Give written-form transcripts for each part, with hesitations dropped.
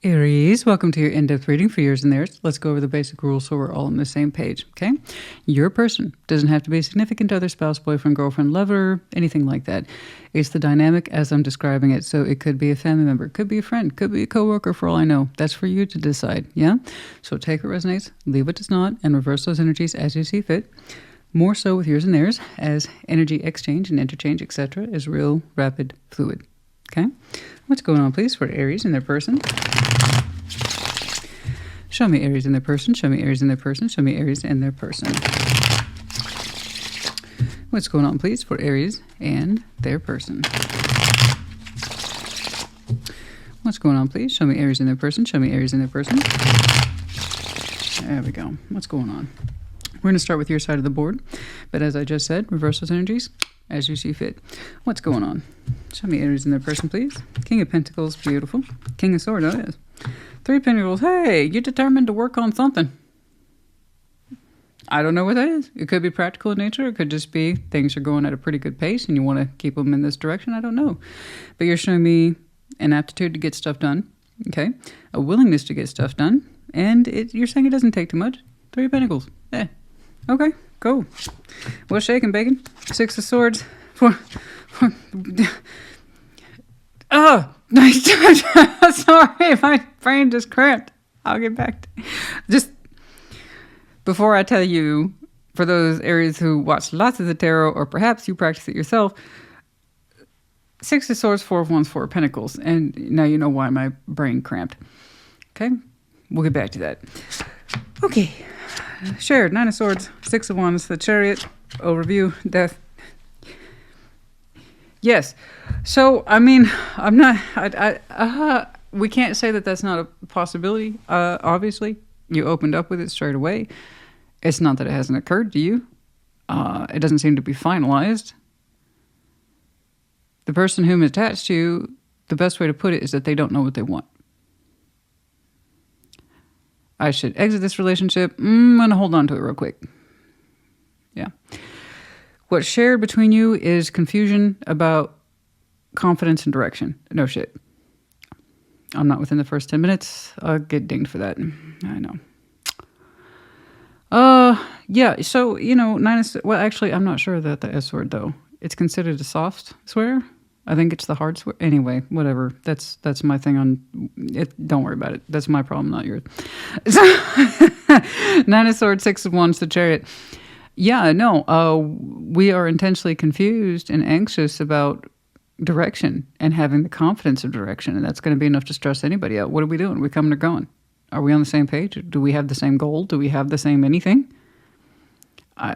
Aries, welcome to your in-depth reading for yours and theirs. Let's go over the basic rules so we're all on the same page, okay? Your person doesn't have to be a significant other, spouse, boyfriend, girlfriend, lover, anything like that. It's the dynamic as I'm describing it. So it could be a family member, could be a friend, could be a coworker for all I know. That's for you to decide, yeah? So take what resonates, leave what does not, and reverse those energies as you see fit. More so with yours and theirs, as energy exchange and interchange, etc., is real, rapid, fluid, okay? What's going on, please, for Aries and their person? Show me Aries and their person. Show me Aries and their person. Show me Aries and their person. What's going on, please, for Aries and their person? What's going on, please? Show me Aries and their person. Show me Aries and their person. There we go. What's going on? We're going to start with your side of the board. But as I just said, reverse those energies as you see fit. What's going on? Show me Aries and their person, please. King of Pentacles, beautiful. King of Swords, oh yes. Three of Pentacles, hey, you're determined to work on something. I don't know what that is. It could be practical in nature. It could just be things are going at a pretty good pace and you want to keep them in this direction. I don't know. But you're showing me an aptitude to get stuff done, okay? A willingness to get stuff done. And you're saying it doesn't take too much. Three of Pentacles, okay, cool. What's shaking, bacon? Six of Swords. Oh, nice touch. Sorry, my brain just cramped. I'll get back to just before I tell you, for those Aries who watch lots of the tarot, or perhaps you practice it yourself, Six of Swords, Four of Wands, Four of Pentacles, and now you know why my brain cramped. Okay, we'll get back to that. Okay, shared Nine of Swords, Six of Wands, the Chariot, overview, death. Yes. So, I mean, I'm not, we can't say that that's not a possibility. Obviously, you opened up with it straight away. It's not that it hasn't occurred to you. It doesn't seem to be finalized. The person whom is attached to you, the best way to put it is that they don't know what they want. I should exit this relationship. I'm going to hold on to it real quick. Yeah. What's shared between you is confusion about confidence and direction. No shit. I'm not within the first 10 minutes. I'll get dinged for that. I know. Yeah, so, you know, well, actually, I'm not sure that the S word, though. It's considered a soft swear. I think it's the hard swear. Anyway, whatever. That's my thing on it. Don't worry about it. That's my problem, not yours. So, Nine of Swords, Six of Wands, the Chariot. Yeah, no, we are intentionally confused and anxious about direction and having the confidence of direction, and that's going to be enough to stress anybody out. What are we doing? Are we coming or going? Are we on the same page? Do we have the same goal? Do we have the same anything?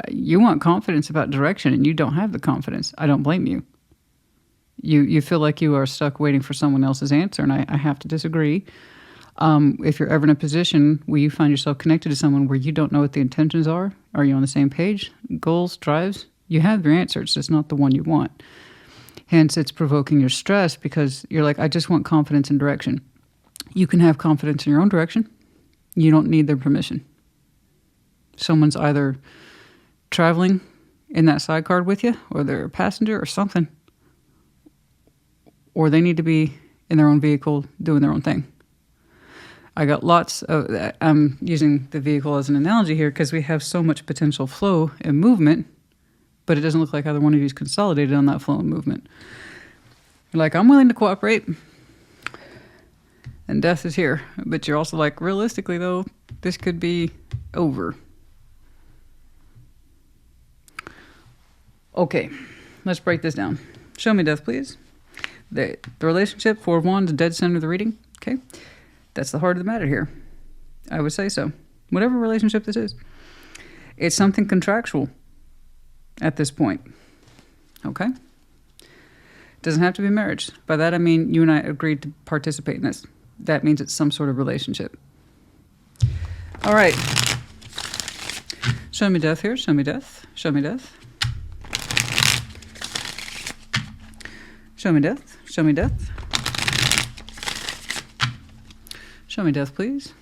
You want confidence about direction, and you don't have the confidence. I don't blame you. You feel like you are stuck waiting for someone else's answer, and I have to disagree. If you're ever in a position where you find yourself connected to someone where you don't know what the intentions are you on the same page? Goals, drives? You have your answer. It's just not the one you want. Hence, it's provoking your stress because you're like, I just want confidence and direction. You can have confidence in your own direction. You don't need their permission. Someone's either traveling in that sidecar with you, or they're a passenger or something. Or they need to be in their own vehicle doing their own thing. I got lots of, I'm using the vehicle as an analogy here because we have so much potential flow and movement, but it doesn't look like either one of you is consolidated on that flow and movement. You're like, I'm willing to cooperate, and death is here. But you're also like, realistically though, this could be over. Okay, let's break this down. Show me death, please. The relationship, Four of Wands, dead center of the reading, okay? That's the heart of the matter here. I would say so. Whatever relationship this is. It's something contractual at this point. Okay? Doesn't have to be marriage. By that I mean you and I agreed to participate in this. That means it's some sort of relationship. All right. Show me death here. Show me death. Show me death. Show me death. Show me death. Show me death, please.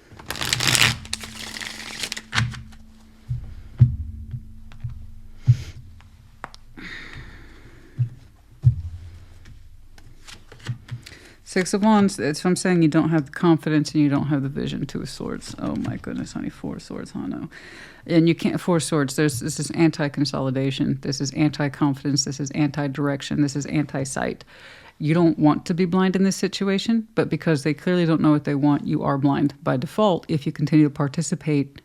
Six of Wands, it's from saying you don't have the confidence and you don't have the vision. Two of Swords. Oh my goodness, honey. Four of Swords, huh? No. And you can't, Four of Swords, this is anti-consolidation. This is anti-confidence. This is anti-direction. This is anti-sight. You don't want to be blind in this situation, but because they clearly don't know what they want, you are blind by default if you continue to participate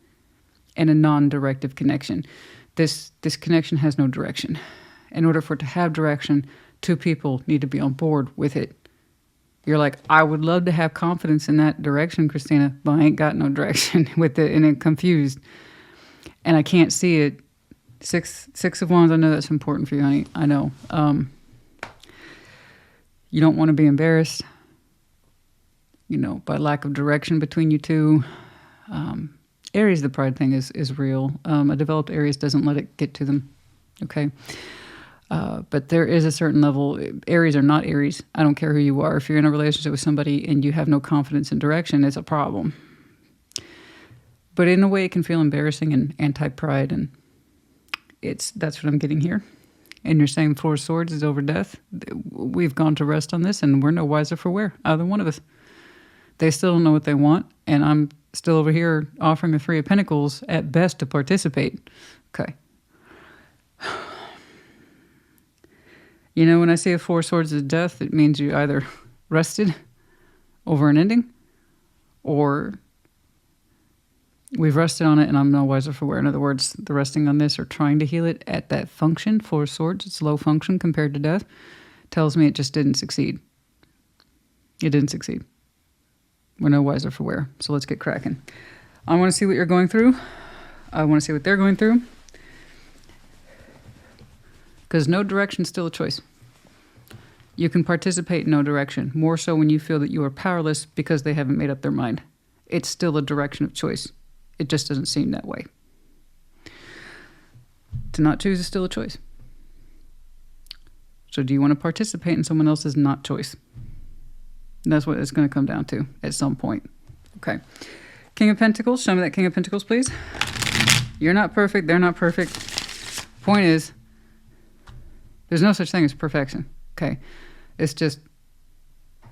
in a non-directive connection. This connection has no direction. In order for it to have direction, two people need to be on board with it. You're like, I would love to have confidence in that direction, Christina, but I ain't got no direction with it, and I'm confused. And I can't see it. Six of Wands, I know that's important for you, honey. I know. You don't want to be embarrassed, by lack of direction between you two. Aries, the pride thing is real. A developed Aries doesn't let it get to them, okay? But there is a certain level. Aries are not Aries. I don't care who you are. If you're in a relationship with somebody and you have no confidence in direction, it's a problem. But in a way, it can feel embarrassing and anti-pride, and that's what I'm getting here. And you're saying Four of Swords is over death. We've gone to rest on this, and we're no wiser for wear, either one of us. They still don't know what they want, and I'm still over here offering a Three of Pentacles at best to participate. Okay. When I say a Four of Swords is death, it means you either rested over an ending, or we've rested on it and I'm no wiser for wear. In other words, the resting on this or trying to heal it at that function, Four of Swords, it's low function compared to death, tells me it just didn't succeed. It didn't succeed. We're no wiser for wear. So let's get cracking. I want to see what you're going through. I want to see what they're going through. Because no direction is still a choice. You can participate in no direction, more so when you feel that you are powerless because they haven't made up their mind. It's still a direction of choice. It just doesn't seem that way. To not choose is still a choice. So do you want to participate in someone else's not choice? And that's what it's going to come down to at some point. Okay. King of Pentacles. Show me that King of Pentacles, please. You're not perfect. They're not perfect. Point is, there's no such thing as perfection. Okay. It's just,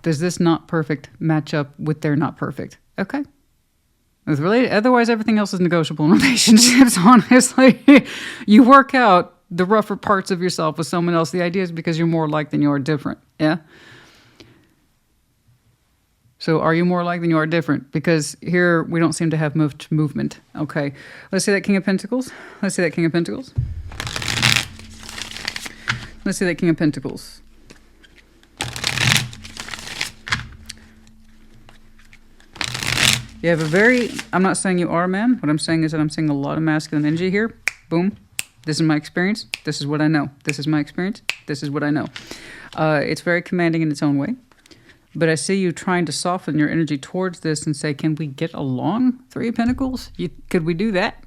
does this not perfect match up with their not perfect? Okay. It's related. Otherwise, everything else is negotiable in relationships, honestly. You work out the rougher parts of yourself with someone else. The idea is because you're more alike than you are different. Yeah? So are you more alike than you are different? Because here we don't seem to have much movement. Okay. Let's see that King of Pentacles. Let's see that King of Pentacles. Let's see that King of Pentacles. You have a very, I'm not saying you are a man. What I'm saying is that I'm seeing a lot of masculine energy here. Boom. This is my experience. This is what I know. This is my experience. This is what I know. It's very commanding in its own way. But I see you trying to soften your energy towards this and say, can we get along, Three of Pentacles? Could we do that?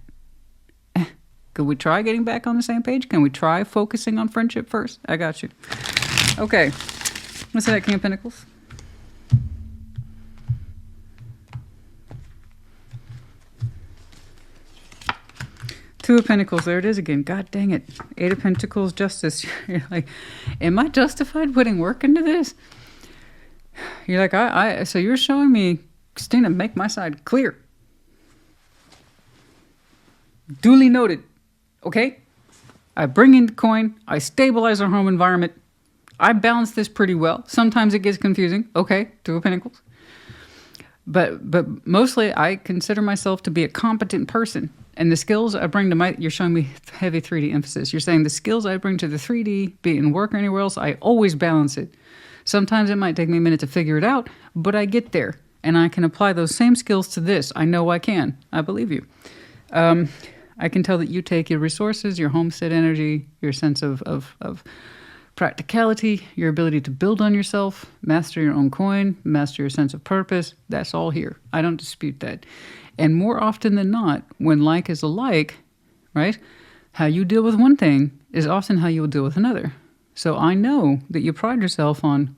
Could we try getting back on the same page? Can we try focusing on friendship first? I got you. Okay. Let's see that King of Pentacles. Two of Pentacles. There it is again. God dang it. Eight of Pentacles, Justice. You're like, am I justified putting work into this? You're like, so you're showing me, Christina, make my side clear. Duly noted. Okay? I bring in coin. I stabilize our home environment. I balance this pretty well. Sometimes it gets confusing. Okay, Two of Pentacles. But mostly I consider myself to be a competent person. And the skills I bring to you're showing me heavy 3D emphasis. You're saying the skills I bring to the 3D, be it in work or anywhere else, I always balance it. Sometimes it might take me a minute to figure it out, but I get there. And I can apply those same skills to this. I know I can. I believe you. I can tell that you take your resources, your homestead energy, your sense of practicality, your ability to build on yourself, master your own coin, master your sense of purpose. That's all here. I don't dispute that. And more often than not, when like is alike, right, how you deal with one thing is often how you will deal with another. So I know that you pride yourself on,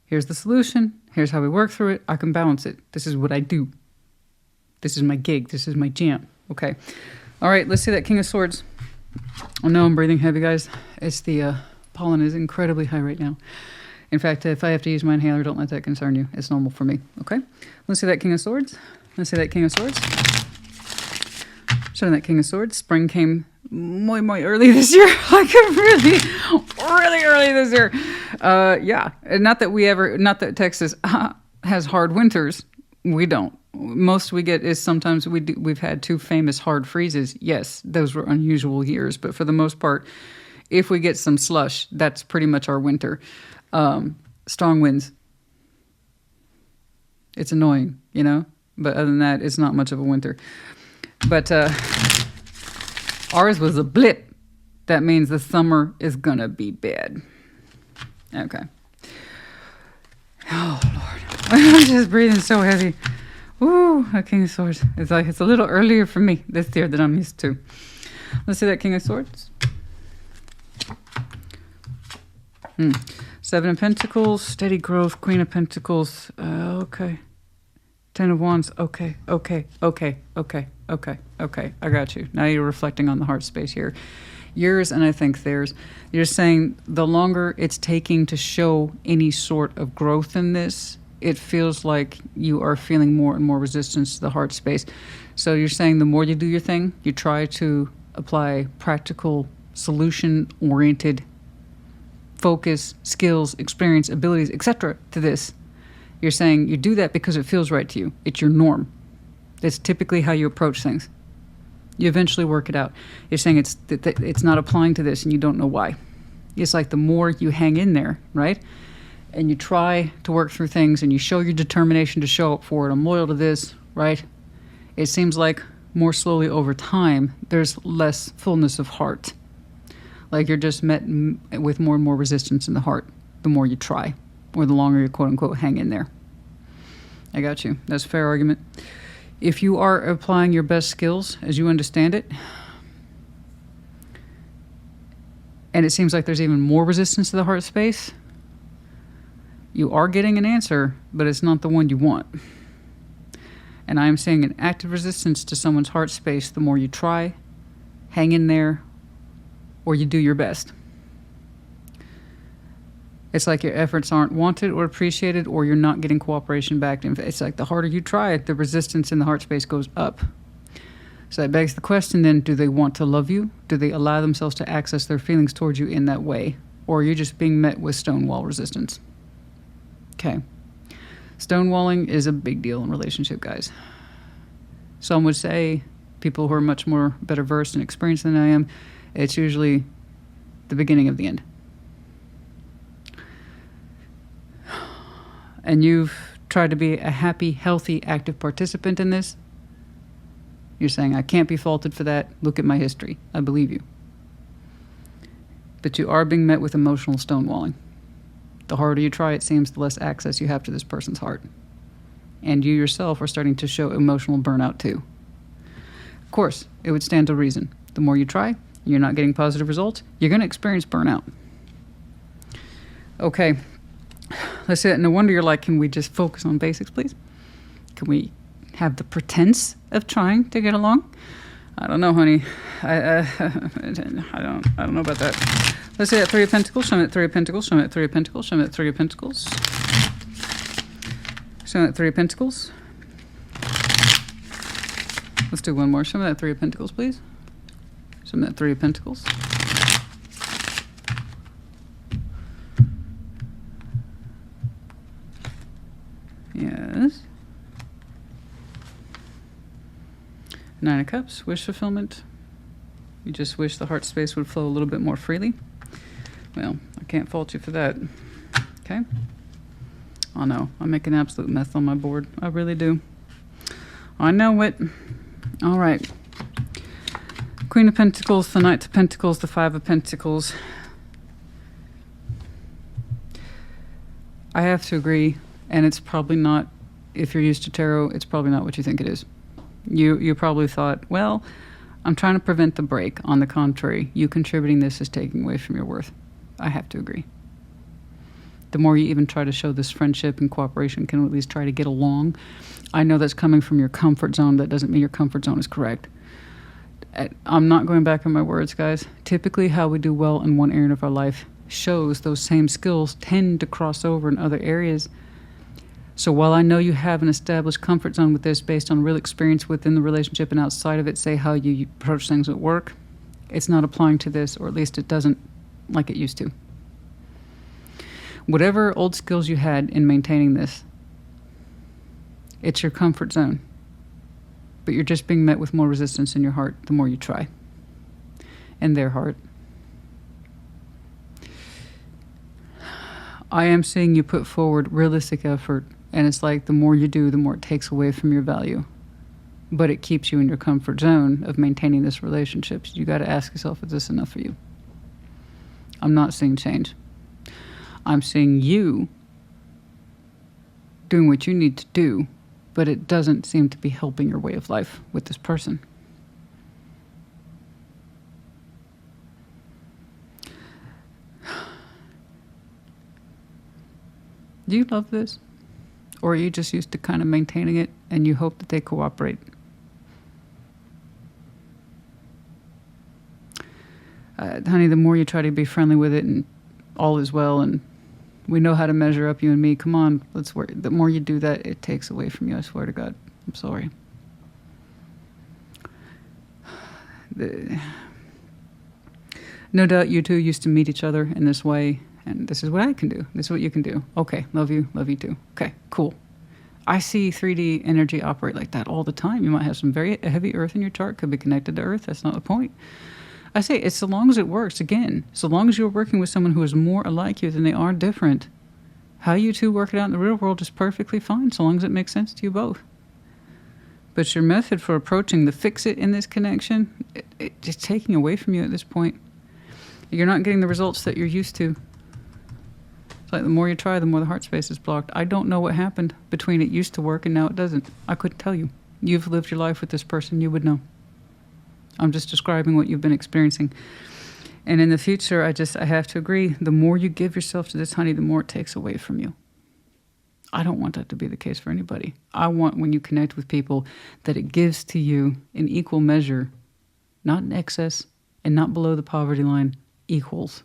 here's the solution, here's how we work through it, I can balance it. This is what I do. This is my gig, this is my jam. Okay. All right, let's see that King of Swords. Oh no, I'm breathing heavy, guys. It's the pollen is incredibly high right now. In fact, if I have to use my inhaler, don't let that concern you. It's normal for me, okay? Let's see that King of Swords. Let's see that King of Swords. Showing that King of Swords. Spring came muy early this year. Like really early this year. Yeah. Not that Texas has hard winters. We don't. Most we get is sometimes we've had 2 famous hard freezes. Yes, those were unusual years, but for the most part, if we get some slush, that's pretty much our winter. Strong winds. It's annoying, you know? But other than that, it's not much of a winter. But ours was a blip. That means the summer is gonna be bad. Okay. Oh, Lord. I'm just breathing so heavy. Ooh, a King of Swords. It's a little earlier for me this year than I'm used to. Let's see that King of Swords. 7 of Pentacles, steady growth, Queen of Pentacles. Okay. 10 of Wands. Okay. I got you. Now you're reflecting on the heart space here. Yours and I think theirs. You're saying the longer it's taking to show any sort of growth in this, it feels like you are feeling more and more resistance to the heart space. So you're saying the more you do your thing, you try to apply practical, solution-oriented focus, skills, experience, abilities, etc. to this. You're saying you do that because it feels right to you. It's your norm. That's typically how you approach things. You eventually work it out. You're saying it's not applying to this and you don't know why. It's like the more you hang in there, right? And you try to work through things and you show your determination to show up for it. I'm loyal to this, right? It seems like more slowly over time, there's less fullness of heart. Like you're just met with more and more resistance in the heart the more you try, or the longer you quote unquote hang in there. I got you. That's a fair argument. If you are applying your best skills as you understand it, and it seems like there's even more resistance to the heart space, you are getting an answer, but it's not the one you want. And I am seeing an active resistance to someone's heart space the more you try, hang in there, or you do your best. It's like your efforts aren't wanted or appreciated, or you're not getting cooperation back. It's like the harder you try, the resistance in the heart space goes up. So that begs the question then, do they want to love you? Do they allow themselves to access their feelings towards you in that way? Or are you just being met with stonewall resistance? Okay. Stonewalling is a big deal in relationship, guys. Some would say, people who are much more better versed and experienced than I am, it's usually the beginning of the end. And you've tried to be a happy, healthy, active participant in this. You're saying, I can't be faulted for that. Look at my history. I believe you. But you are being met with emotional stonewalling. The harder you try, it seems, the less access you have to this person's heart. And you yourself are starting to show emotional burnout too. Of course, it would stand to reason. The more you try, you're not getting positive results, you're going to experience burnout. Okay. Let's say that. No wonder you're like, can we just focus on basics, please? Can we have the pretense of trying to get along? I don't know, honey. I don't know about that. Let's say that 3 of Pentacles. Show me that 3 of Pentacles. Show me that 3 of Pentacles. Show me that 3 of Pentacles. Show me that 3 of Pentacles. Let's do one more. Show me that 3 of Pentacles, please. Show me that 3 of Pentacles. Yes. 9 of Cups, wish fulfillment. You just wish the heart space would flow a little bit more freely. Well, I can't fault you for that. Okay? Oh no, I'm making an absolute mess on my board. I really do. I know it. All right. Queen of Pentacles, the Knight of Pentacles, the 5 of Pentacles. I have to agree, and it's probably not, if you're used to tarot, it's probably not what you think it is. You probably thought, well, I'm trying to prevent the break. On the contrary, you contributing this is taking away from your worth. I have to agree. The more you even try to show this friendship and cooperation, can at least try to get along. I know that's coming from your comfort zone. That doesn't mean your comfort zone is correct. I'm not going back on my words, guys. Typically, how we do well in one area of our life shows those same skills tend to cross over in other areas. So while I know you have an established comfort zone with this based on real experience within the relationship and outside of it, say how you approach things at work, it's not applying to this, or at least it doesn't like it used to. Whatever old skills you had in maintaining this, it's your comfort zone. But you're just being met with more resistance in your heart the more you try. And their heart. I am seeing you put forward realistic effort, and it's like the more you do, the more it takes away from your value. But it keeps you in your comfort zone of maintaining this relationship. You got to ask yourself, is this enough for you? I'm not seeing change. I'm seeing you doing what you need to do, but it doesn't seem to be helping your way of life with this person. Do you love this? Or are you just used to kind of maintaining it and you hope that they cooperate? Honey, the more you try to be friendly with it and all is well and we know how to measure up, you and me, come on, let's work. The more you do that, it takes away from you, I swear to God. I'm sorry. No doubt you two used to meet each other in this way, and this is what I can do. This is what you can do. Okay, love you too. Okay, cool. I see 3D energy operate like that all the time. You might have some very heavy earth in your chart, could be connected to earth. That's not the point. I say it's so long as it works. Again, so long as you're working with someone who is more alike you than they are different, how you two work it out in the real world is perfectly fine, so long as it makes sense to you both. But your method for approaching the fix-it in this connection, it's just taking away from you at this point. You're not getting the results that you're used to. It's like the more you try, the more the heart space is blocked. I don't know what happened between it used to work and now it doesn't. I couldn't tell you. You've lived your life with this person, you would know. I'm just describing what you've been experiencing. And in the future, I have to agree, the more you give yourself to this, honey, the more it takes away from you. I don't want that to be the case for anybody. I want when you connect with people that it gives to you in equal measure, not in excess and not below the poverty line, equals.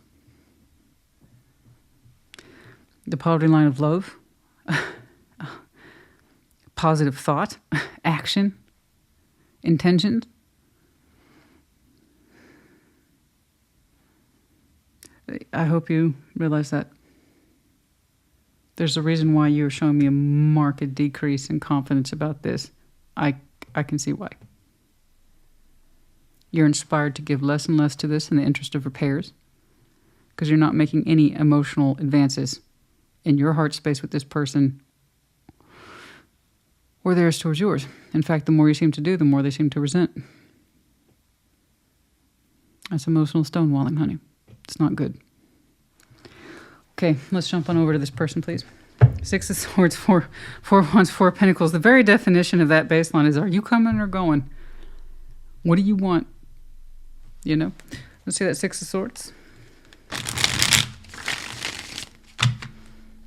The poverty line of love, positive thought, action, intention. I hope you realize that. There's a reason why you're showing me a marked decrease in confidence about this. I can see why. You're inspired to give less and less to this in the interest of repairs because you're not making any emotional advances in your heart space with this person or theirs towards yours. In fact, the more you seem to do, the more they seem to resent. That's emotional stonewalling, honey. It's not good. Okay, let's jump on over to this person, please. 6 of Swords, 4 Wands, 4 Pentacles. The very definition of that baseline is, are you coming or going? What do you want? You know? Let's see that 6 of Swords.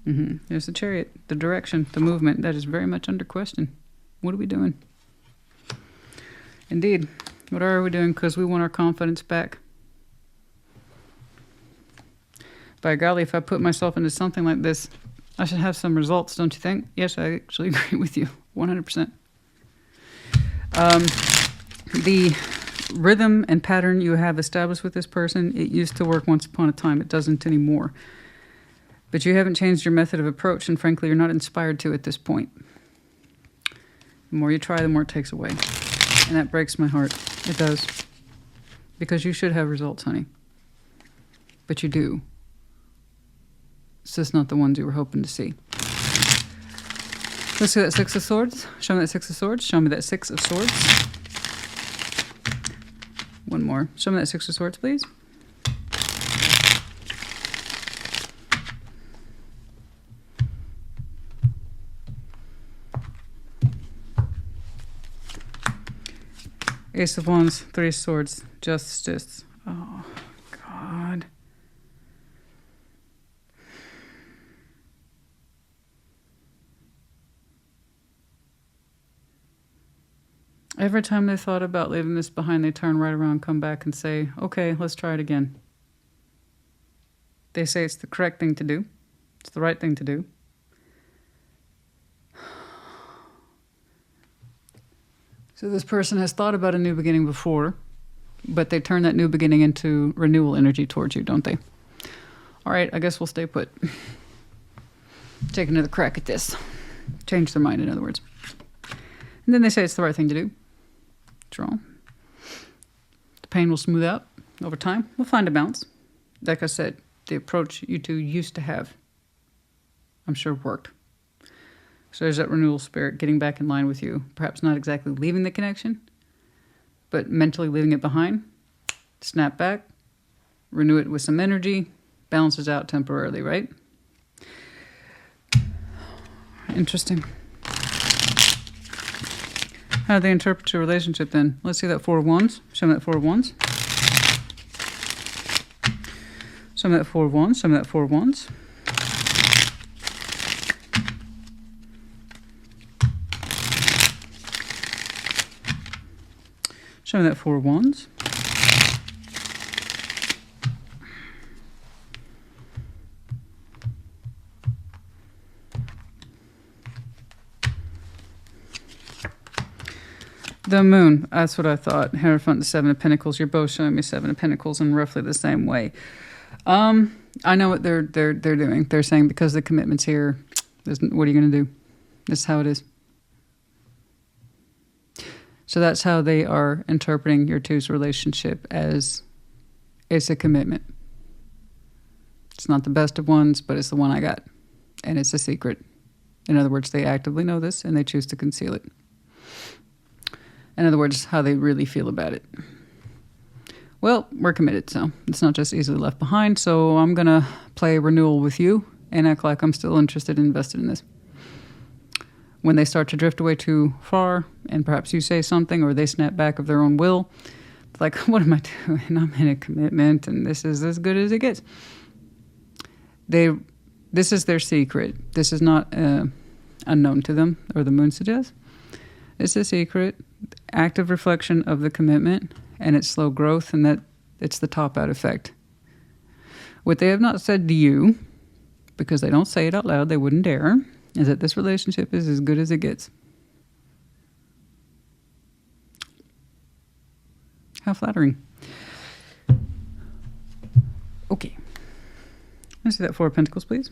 There's the Chariot, the direction, the movement. That is very much under question. What are we doing? Indeed. What are we doing? Because we want our confidence back. By golly, if I put myself into something like this, I should have some results, don't you think? Yes, I actually agree with you, 100%. The rhythm and pattern you have established with this person, it used to work once upon a time. It doesn't anymore. But you haven't changed your method of approach, and frankly, you're not inspired to at this point. The more you try, the more it takes away. And that breaks my heart. It does. Because you should have results, honey. But you do. It's just not the ones you were hoping to see. Let's see that 6 of Swords. Show me that 6 of Swords. Show me that 6 of Swords. One more. Show me that 6 of Swords, please. Ace of Wands, 3 of Swords, Justice. Oh, God. Every time they thought about leaving this behind, they turn right around, come back and say, okay, let's try it again. They say it's the correct thing to do. It's the right thing to do. So this person has thought about a new beginning before, but they turn that new beginning into renewal energy towards you, don't they? All right, I guess we'll stay put. Take another crack at this. Change their mind, in other words. And then they say it's the right thing to do. Draw. The pain will smooth out over time. We'll find a balance. Like I said, the approach you two used to have, I'm sure, worked. So there's that renewal spirit getting back in line with you. Perhaps not exactly leaving the connection, but mentally leaving it behind. Snap back. Renew it with some energy. Balances out temporarily, right? Interesting. How do they interpret your relationship then? Let's see that Four of Wands. Show me that Four of Wands. Show me that Four of Wands. Show me that Four of Wands. Show me that Four of Wands. The Moon, that's what I thought. Hierophant, the Seven of Pentacles. You're both showing me Seven of Pentacles in roughly the same way. I know what they're doing. They're saying because the commitment's here, what are you going to do? This is how it is. So that's how they are interpreting your two's relationship, as it's a commitment. It's not the best of ones, but it's the one I got. And it's a secret. In other words, they actively know this and they choose to conceal it. In other words, how they really feel about it. Well, we're committed, so it's not just easily left behind. So I'm going to play renewal with you and act like I'm still interested and invested in this. When they start to drift away too far, and perhaps you say something or they snap back of their own will, it's like, what am I doing? I'm in a commitment and this is as good as it gets. This is their secret. This is not unknown to them, or the Moon suggests. It's a secret, active reflection of the commitment and its slow growth, and that it's the top-out effect. What they have not said to you, because they don't say it out loud, they wouldn't dare, is that this relationship is as good as it gets. How flattering. Okay. Let's see that Four of Pentacles, please.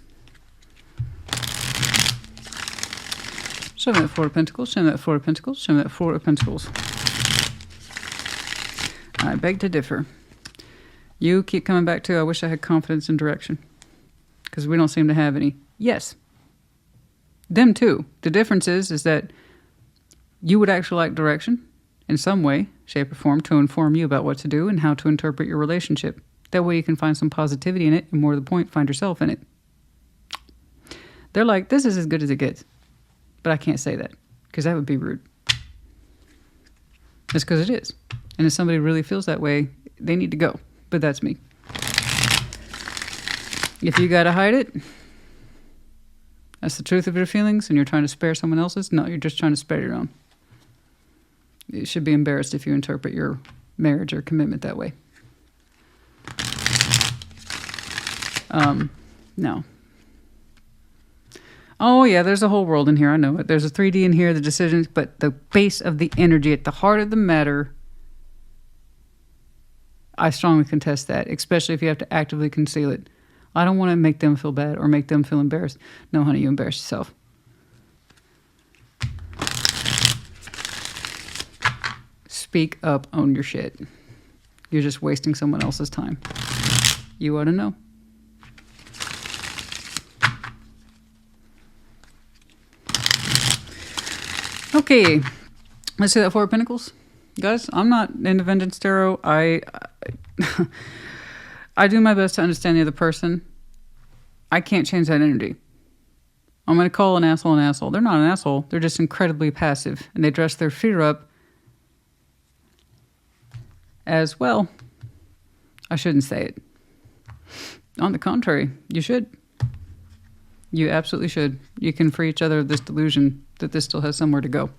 Show me that Four of Pentacles. Show me that Four of Pentacles. Show me that Four of Pentacles. I beg to differ. You keep coming back to, I wish I had confidence and direction. Because we don't seem to have any. Yes. Them too. The difference is that you would actually like direction in some way, shape, or form to inform you about what to do and how to interpret your relationship. That way you can find some positivity in it, and more to the point, find yourself in it. They're like, this is as good as it gets. But I can't say that, because that would be rude. It's because it is. And if somebody really feels that way, they need to go. But that's me. If you got to hide it, that's the truth of your feelings, and you're trying to spare someone else's, no, you're just trying to spare your own. You should be embarrassed if you interpret your marriage or commitment that way. No. Oh, yeah, there's a whole world in here. I know it. There's a 3D in here, the decisions, but the base of the energy at the heart of the matter, I strongly contest that, especially if you have to actively conceal it. I don't want to make them feel bad or make them feel embarrassed. No, honey, you embarrass yourself. Speak up, own your shit. You're just wasting someone else's time. You ought to know. Okay, let's see that Four of Pentacles. Guys, I'm not into Vengeance Tarot. I do my best to understand the other person. I can't change that energy. I'm going to call an asshole an asshole. They're not an asshole. They're just incredibly passive. And they dress their fear up as, well, I shouldn't say it. On the contrary, you should. You absolutely should. You can free each other of this delusion that this still has somewhere to go.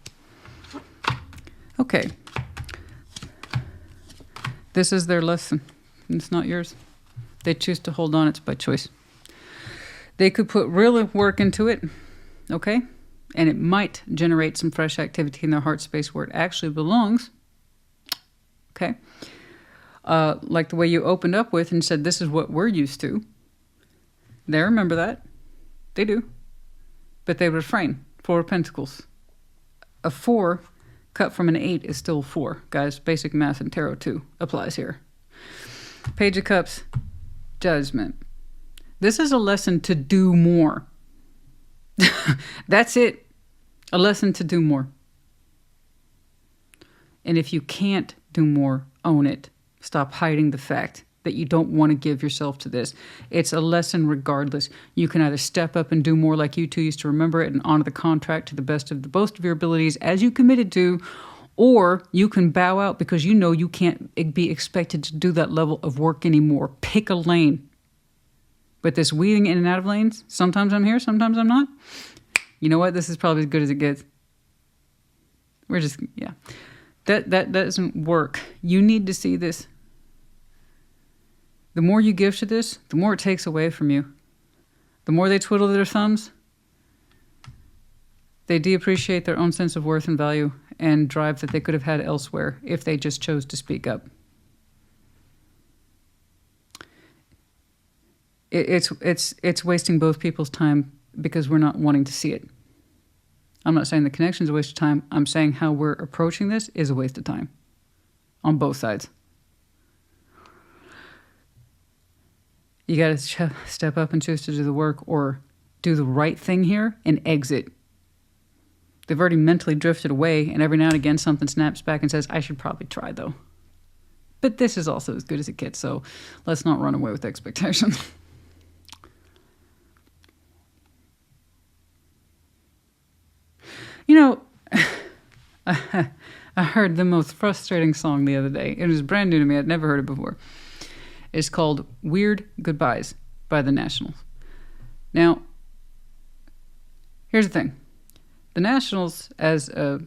Okay. This is their lesson. It's not yours. They choose to hold on. It's by choice. They could put real work into it, okay? And it might generate some fresh activity in their heart space where it actually belongs, okay? Like the way you opened up with and said, this is what we're used to. They remember that. They do. But they refrain. 4 of Pentacles. A 4 cut from an 8 is still 4. Guys, basic math and tarot too applies here. Page of Cups, Judgment. This is a lesson to do more. That's it. A lesson to do more. And if you can't do more, own it. Stop hiding the fact that you don't want to give yourself to this. It's a lesson regardless. You can either step up and do more like you two used to remember it and honor the contract to the best of your abilities as you committed to, or you can bow out because you know you can't be expected to do that level of work anymore. Pick a lane. But this weaving in and out of lanes, sometimes I'm here, sometimes I'm not. You know what? This is probably as good as it gets. We're just, yeah. That doesn't work. You need to see this. The more you give to this, the more it takes away from you. The more they twiddle their thumbs, they de-appreciate their own sense of worth and value and drive that they could have had elsewhere if they just chose to speak up. It's wasting both people's time because we're not wanting to see it. I'm not saying the connection is a waste of time. I'm saying how we're approaching this is a waste of time on both sides. You got to step up and choose to do the work or do the right thing here and exit. They've already mentally drifted away, and every now and again something snaps back and says, I should probably try though. But this is also as good as it gets, so let's not run away with expectations. You know, I heard the most frustrating song the other day. It was brand new to me. I'd never heard it before. It's called Weird Goodbyes by the Nationals. Now, here's the thing. The Nationals, as a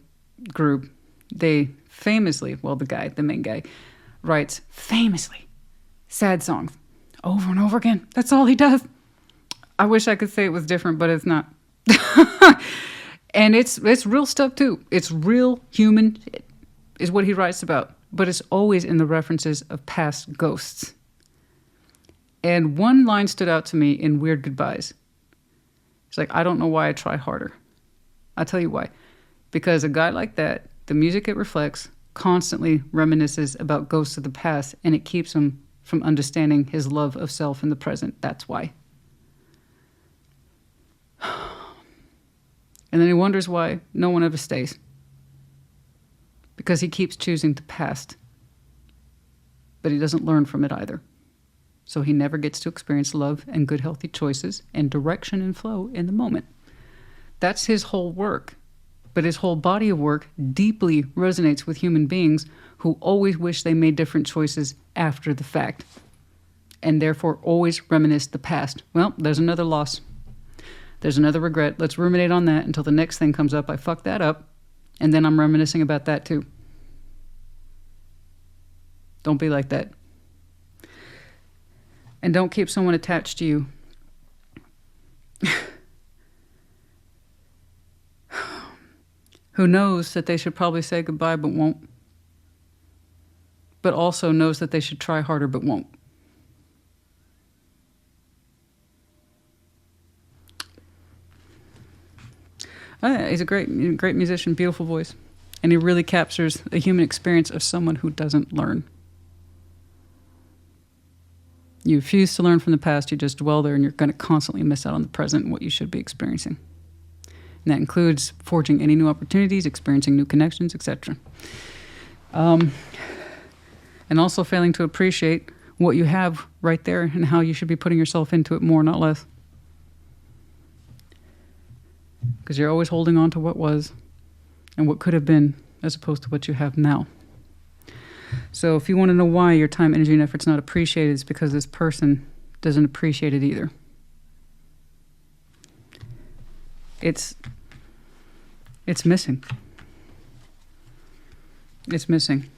group, they famously, well, the main guy, writes famously sad songs over and over again. That's all he does. I wish I could say it was different, but it's not. And it's real stuff too. It's real human shit is what he writes about. But it's always in the references of past ghosts. And one line stood out to me in Weird Goodbyes. It's like, I don't know why I try harder. I'll tell you why. Because a guy like that, the music it reflects, constantly reminisces about ghosts of the past, and it keeps him from understanding his love of self in the present. That's why. And then he wonders why no one ever stays. Because he keeps choosing the past. But he doesn't learn from it either. So he never gets to experience love and good healthy choices and direction and flow in the moment. That's his whole work. But his whole body of work deeply resonates with human beings who always wish they made different choices after the fact. And therefore always reminisce the past. Well, there's another loss. There's another regret. Let's ruminate on that until the next thing comes up. I fucked that up. And then I'm reminiscing about that too. Don't be like that. And don't keep someone attached to you. Who knows that they should probably say goodbye but won't. But also knows that they should try harder but won't. He's a great musician, beautiful voice. And he really captures the human experience of someone who doesn't learn. You refuse to learn from the past, you just dwell there, and you're going to constantly miss out on the present and what you should be experiencing. And that includes forging any new opportunities, experiencing new connections, etc. And also failing to appreciate what you have right there and how you should be putting yourself into it more, not less. Because you're always holding on to what was and what could have been as opposed to what you have now. So if you want to know why your time, energy, and effort's not appreciated, it's because this person doesn't appreciate it either. It's missing. It's missing.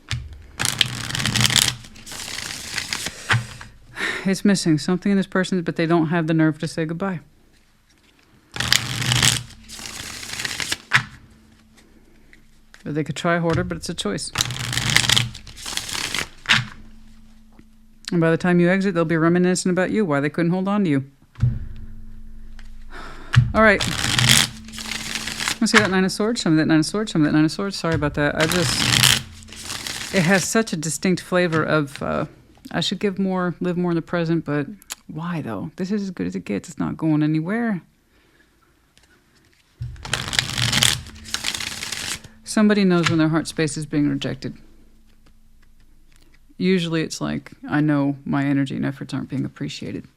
It's missing something in this person, but they don't have the nerve to say goodbye. They could try harder, but it's a choice. And by the time you exit, they'll be reminiscing about you, why they couldn't hold on to you. All right. Let's see that Nine of Swords. Show me that Nine of Swords. Show me that Nine of Swords. Sorry about that. It has such a distinct flavor of, I should give more, live more in the present, but why though? This is as good as it gets. It's not going anywhere. Somebody knows when their heart space is being rejected. Usually it's like, I know my energy and efforts aren't being appreciated.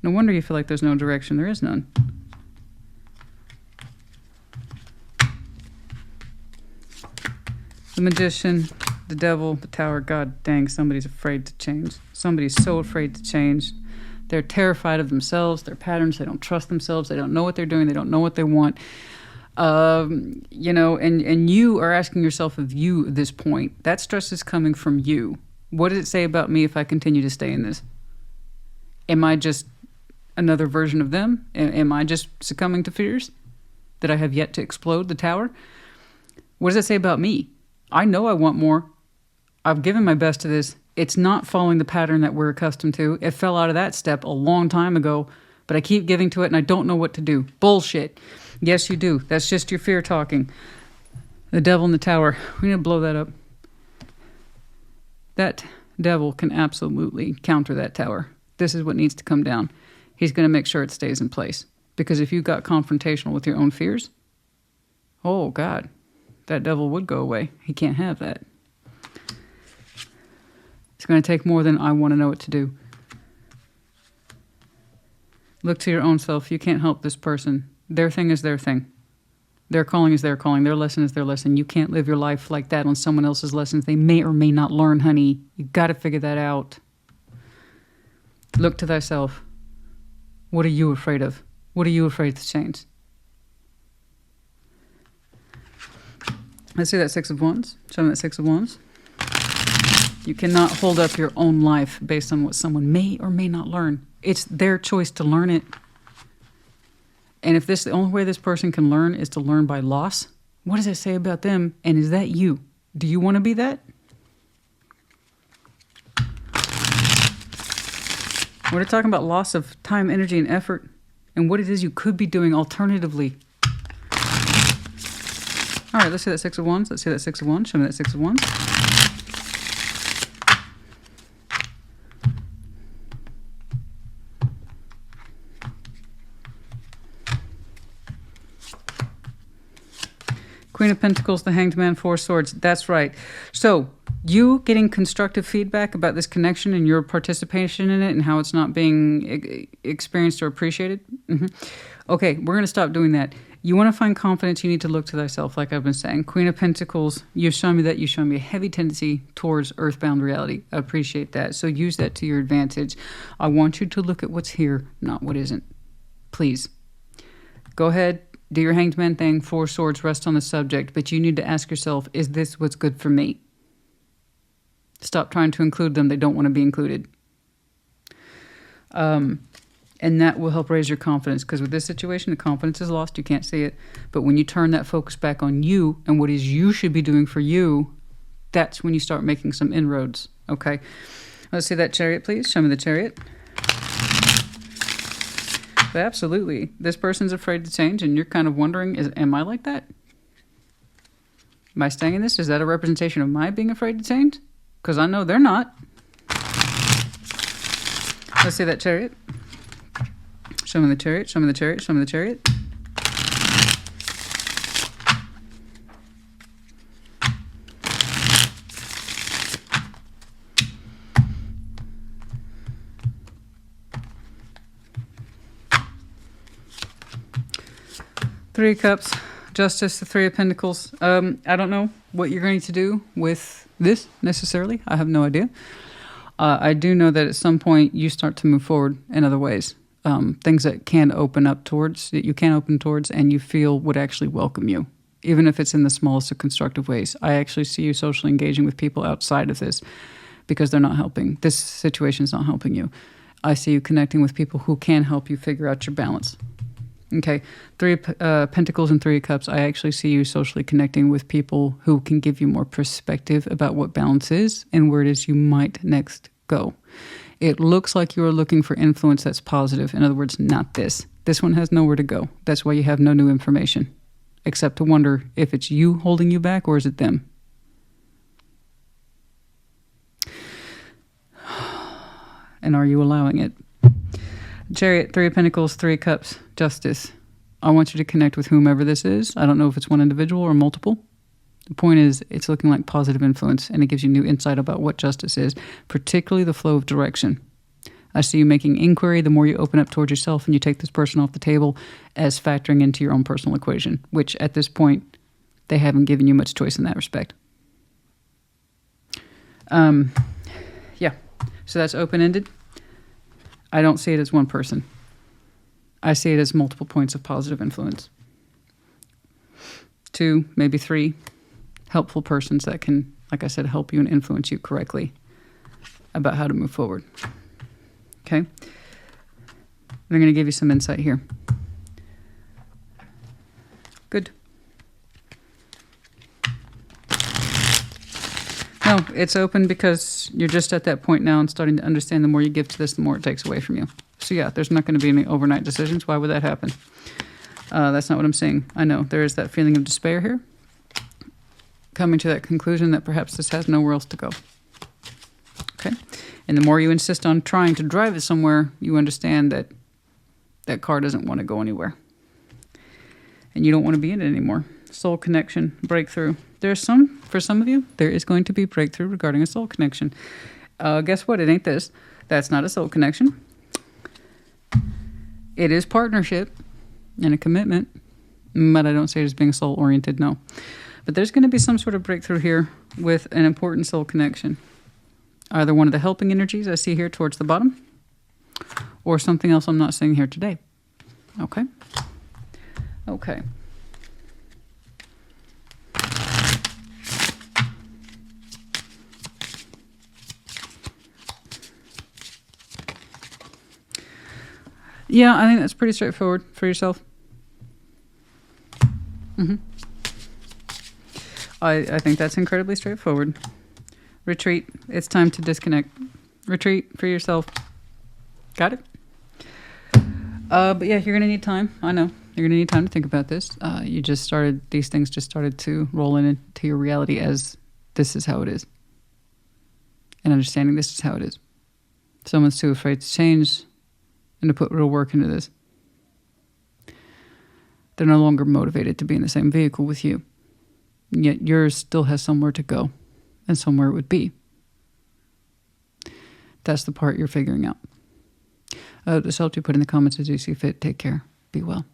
No wonder you feel like there's no direction. There is none. The Magician, the Devil, the Tower. God dang, somebody's afraid to change. Somebody's so afraid to change. They're terrified of themselves, their patterns. They don't trust themselves. They don't know what they're doing. They don't know what they want. You know, and you are asking yourself of you at this point. That stress is coming from you. What does it say about me if I continue to stay in this? Am I just another version of them? Am I just succumbing to fears that I have yet to explode the tower? What does it say about me? I know I want more. I've given my best to this. It's not following the pattern that we're accustomed to. It fell out of that step a long time ago, but I keep giving to it and I don't know what to do. Bullshit. Yes, you do. That's just your fear talking. The Devil in the Tower. We need to blow that up. That devil can absolutely counter that tower. This is what needs to come down. He's going to make sure it stays in place. Because if you got confrontational with your own fears, oh God, that devil would go away. He can't have that. It's going to take more than I want to know what to do. Look to your own self. You can't help this person. Their thing is their thing. Their calling is their calling. Their lesson is their lesson. You can't live your life like that on someone else's lessons. They may or may not learn, honey. You got to figure that out. Look to thyself. What are you afraid of? What are you afraid to change? Let's see that Six of Wands. Show me that Six of Wands. You cannot hold up your own life based on what someone may or may not learn. It's their choice to learn it. And if the only way this person can learn is to learn by loss, what does it say about them? And is that you? Do you want to be that? We're talking about loss of time, energy, and effort, and what it is you could be doing alternatively. All right, let's see that Six of Wands. Let's see that Six of Wands. Show me that Six of Wands. Queen of Pentacles, the Hanged Man, Four Swords. That's right. So you getting constructive feedback about this connection and your participation in it and how it's not being experienced or appreciated. Okay, we're going to stop doing that. You want to find confidence, you need to look to thyself, like I've been saying. Queen of Pentacles, you've shown me that. You've shown me a heavy tendency towards earthbound reality. I appreciate that. So use that to your advantage. I want you to look at what's here, not what isn't. Please. Go ahead. Do your Hanged Man thing, Four Swords, rest on the subject, but you need to ask yourself, is this what's good for me? Stop trying to include them. They don't want to be included. And that will help raise your confidence, because with this situation, the confidence is lost. You can't see it. But when you turn that focus back on you and what is you should be doing for you, that's when you start making some inroads. Okay? Let's see that Chariot, please. Show me the Chariot. Absolutely. This person's afraid to change, and you're kind of wondering, am I like that? Am I staying in this? Is that a representation of my being afraid to change? Because I know they're not. Let's see that Chariot. Show me the Chariot. Show me the Chariot. Show me the Chariot. Three of Cups, Justice, the Three of Pentacles. I don't know what you're going to do with this necessarily. I have no idea. I do know that at some point you start to move forward in other ways. Things that can open up towards, that you can open towards, and you feel would actually welcome you even if it's in the smallest of constructive ways. I actually see you socially engaging with people outside of this because they're not helping. This situation is not helping you. I see you connecting with people who can help you figure out your balance. Okay, 3 of Pentacles and 3 of Cups. I actually see you socially connecting with people who can give you more perspective about what balance is and where it is you might next go. It looks like you are looking for influence that's positive. In other words, not this. This one has nowhere to go. That's why you have no new information, except to wonder if it's you holding you back or is it them. And are you allowing it? Chariot, 3 of Pentacles, 3 of Cups, Justice. I want you to connect with whomever this is. I don't know if it's one individual or multiple. The point is, it's looking like positive influence, and it gives you new insight about what justice is, particularly the flow of direction. I see you making inquiry the more you open up towards yourself and you take this person off the table as factoring into your own personal equation, which at this point, they haven't given you much choice in that respect. Yeah, so that's open-ended. I don't see it as one person. I see it as multiple points of positive influence. 2, maybe 3 helpful persons that can, like I said, help you and influence you correctly about how to move forward. Okay? I'm going to give you some insight here. Good. No, it's open because you're just at that point now and starting to understand the more you give to this, the more it takes away from you. So yeah, there's not going to be any overnight decisions. Why would that happen? That's not what I'm saying. I know there is that feeling of despair here. Coming to that conclusion that perhaps this has nowhere else to go. Okay? And the more you insist on trying to drive it somewhere, you understand that that car doesn't want to go anywhere. And you don't want to be in it anymore. Soul connection, breakthrough. For some of you, there is going to be breakthrough regarding a soul connection. Guess what? It ain't this. That's not a soul connection. It is partnership and a commitment, but I don't see it as being soul-oriented, no. But there's going to be some sort of breakthrough here with an important soul connection. Either one of the helping energies I see here towards the bottom, or something else I'm not seeing here today. Okay? Okay. Yeah, I think that's pretty straightforward for yourself. I think that's incredibly straightforward. Retreat. It's time to disconnect. Retreat for yourself. Got it? But yeah, you're going to need time. I know. You're going to need time to think about this. These things just started to roll into your reality as this is how it is. And understanding this is how it is. Someone's too afraid to change and to put real work into this. They're no longer motivated to be in the same vehicle with you. And yet yours still has somewhere to go and somewhere it would be. That's the part you're figuring out. This helped you put in the comments as you see fit. Take care. Be well.